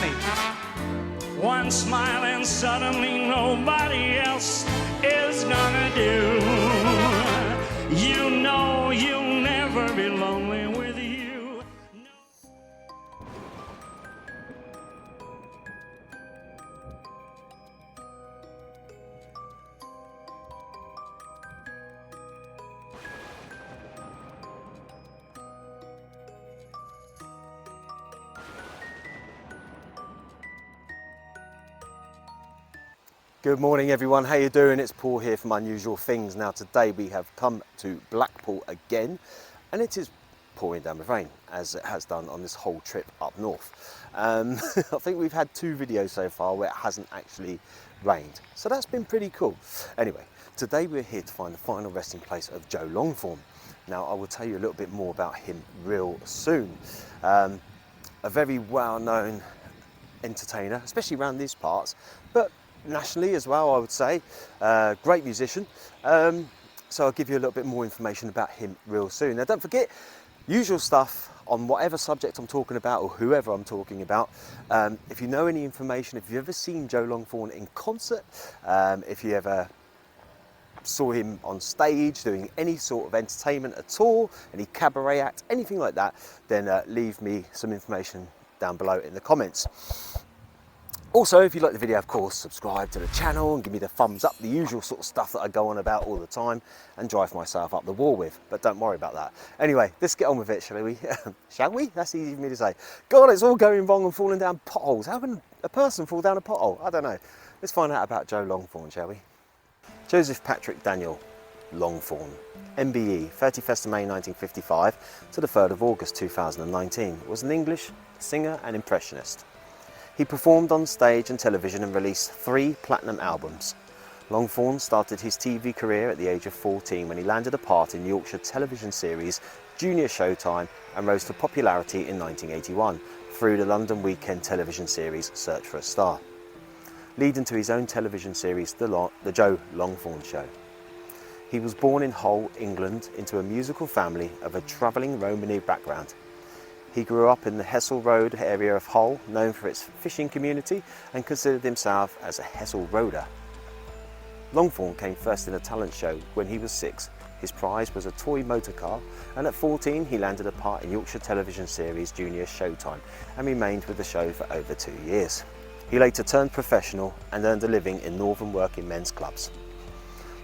me. One smile and suddenly nobody else is gonna do. You know you'll never be lonely with you. Good morning everyone, how you doing? It's Paul here from Unusual Things. Now today we have come to Blackpool again and it is pouring down with rain as it has done on this whole trip up north. I think we've had 2 videos so far where it hasn't actually rained, so that's been pretty cool. Anyway, today we're here to find the final resting place of Joe Longthorn. Now I will tell you a little bit more about him real soon. A very well-known entertainer, especially around these parts, but nationally as well, I would say. Great musician. So I'll give you a little bit more information about him real soon. Now don't forget, usual stuff on whatever subject I'm talking about or whoever I'm talking about. If you know any information, if you've ever seen Joe Longthorn in concert, if you ever saw him on stage doing any sort of entertainment at all, any cabaret act, anything like that, then leave me some information down below in the comments. Also, if you like the video, of course, subscribe to the channel and give me the thumbs up, the usual sort of stuff that I go on about all the time and drive myself up the wall with, but don't worry about that. Anyway, let's get on with it, shall we? Shall we? That's easy for me to say. God, it's all going wrong and falling down potholes. How can a person fall down a pothole? I don't know. Let's find out about Joe Longthorn, shall we? Joseph Patrick Daniel Longthorn MBE, 31st of May 1955 to the 3rd of August 2019, was an English singer and impressionist. He performed on stage and television and released 3 platinum albums. Longthorn started his TV career at the age of 14 when he landed a part in Yorkshire television series Junior Showtime and rose to popularity in 1981 through the London weekend television series Search for a Star, leading to his own television series The Joe Longthorn Show. He was born in Hull, England, into a musical family of a travelling Romany background. He grew up in the Hessel Road area of Hull, known for its fishing community, and considered himself as a Hessel Roader. Longthorn came first in a talent show when he was 6. His prize was a toy motor car, and at 14 he landed a part in Yorkshire television series Junior Showtime and remained with the show for over 2 years. He later turned professional and earned a living in northern working men's clubs.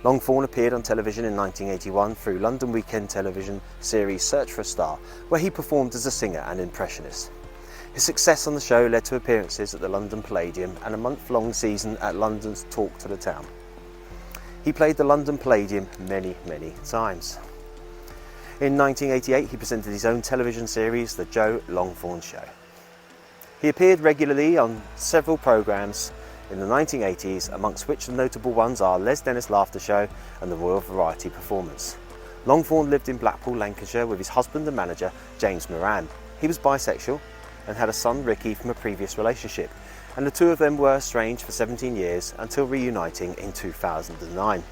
Longthorn appeared on television in 1981 through London weekend television series Search for a Star, where he performed as a singer and impressionist. His success on the show led to appearances at the London Palladium and a month-long season at London's Talk to the Town. He played the London Palladium many, many times. In 1988 he presented his own television series, The Joe Longthorn Show. He appeared regularly on several programmes in the 1980s, amongst which the notable ones are Les Dennis Laughter Show and the Royal Variety Performance. Longthorn lived in Blackpool, Lancashire with his husband and manager, James Moran. He was bisexual and had a son, Ricky, from a previous relationship, and the 2 of them were estranged for 17 years until reuniting in 2009.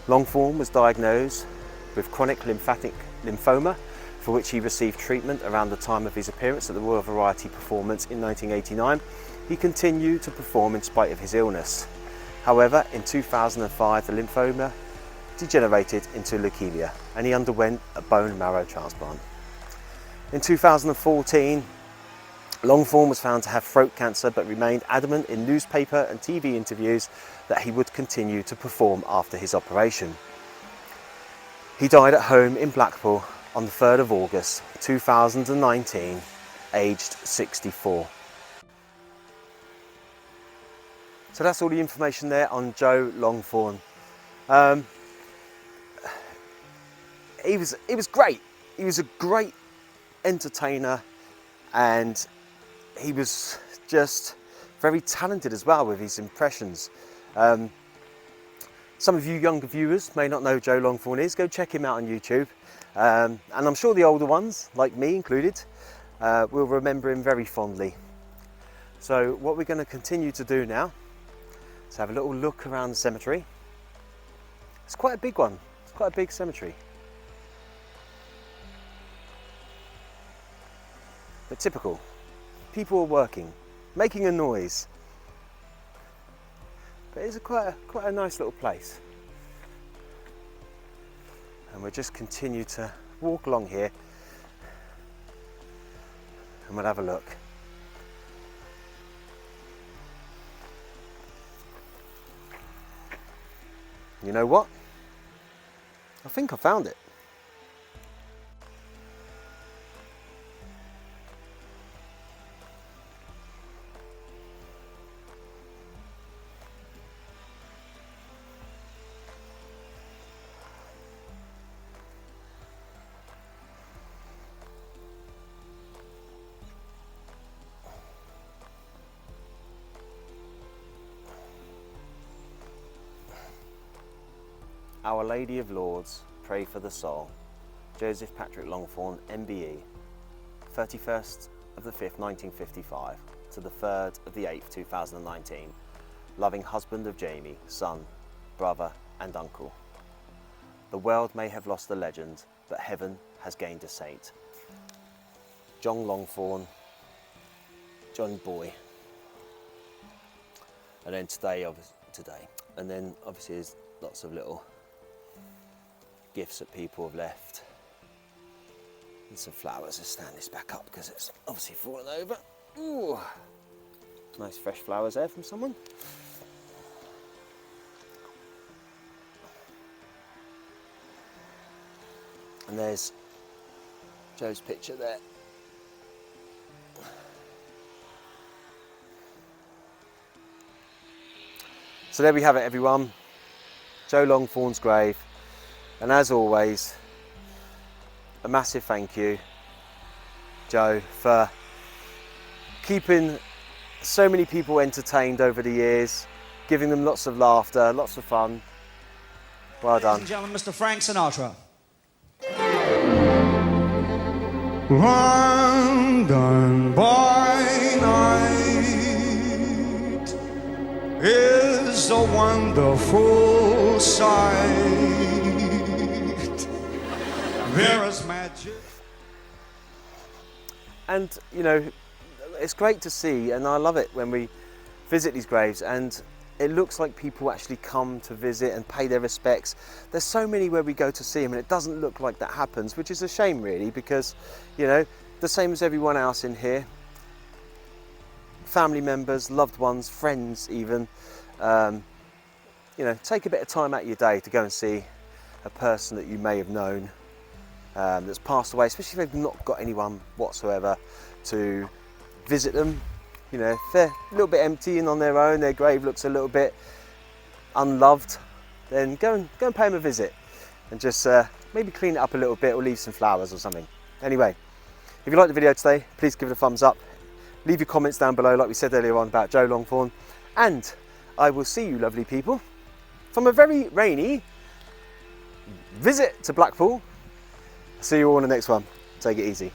Longthorn was diagnosed with chronic lymphatic lymphoma, for which he received treatment around the time of his appearance at the Royal Variety Performance in 1989. He continued to perform in spite of his illness. However, in 2005 the lymphoma degenerated into leukemia and he underwent a bone marrow transplant. In 2014, Longthorn was found to have throat cancer but remained adamant in newspaper and TV interviews that he would continue to perform after his operation. He died at home in Blackpool on the 3rd of August 2019, aged 64. So that's all the information there on Joe Longthorn. He was great. He was a great entertainer and he was just very talented as well with his impressions. Some of you younger viewers may not know who Joe Longthorn is. Go check him out on YouTube. And I'm sure the older ones, like me included, will remember him very fondly. So what we're going to continue to do now, let's have a little look around the cemetery. It's quite a big one. It's quite a big cemetery. But typical. People are working. making a noise. But it's quite a nice little place. And we'll just continue to walk along here and we'll have a look. You know what? I think I found it. Our Lady of Lords, pray for the soul. Joseph Patrick Longthorne MBE, 31st of the 5th, 1955 to the 3rd of the 8th, 2019. Loving husband of Jamie, son, brother and uncle. The world may have lost a legend, but heaven has gained a saint. John Longthorn, John Boy. And then and then obviously there's lots of little gifts that people have left. And some flowers. Let's stand this back up because it's obviously fallen over. Ooh. Nice fresh flowers there from someone. And there's Joe's picture there. So there we have it, everyone. Joe Longthorn's grave. And as always, a massive thank you, Joe, for keeping so many people entertained over the years, giving them lots of laughter, lots of fun. Well done. Ladies and gentlemen, Mr. Frank Sinatra. London by night is a wonderful sight. There is magic. And you know, it's great to see, and I love it when we visit these graves and it looks like people actually come to visit and pay their respects. There's so many where we go to see them and it doesn't look like that happens, which is a shame really, because you know, the same as everyone else in here, family members, loved ones, friends even, you know, take a bit of time out of your day to go and see a person that you may have known that's passed away, especially if they've not got anyone whatsoever to visit them. You know, if they're a little bit empty and on their own, their grave looks a little bit unloved, then go and pay them a visit and just maybe clean it up a little bit or leave some flowers or something. Anyway, if you liked the video today, please give it a thumbs up. Leave your comments down below like we said earlier on about Joe Longthorn, and I will see you lovely people from a very rainy visit to Blackpool. See you all in the next one. Take it easy.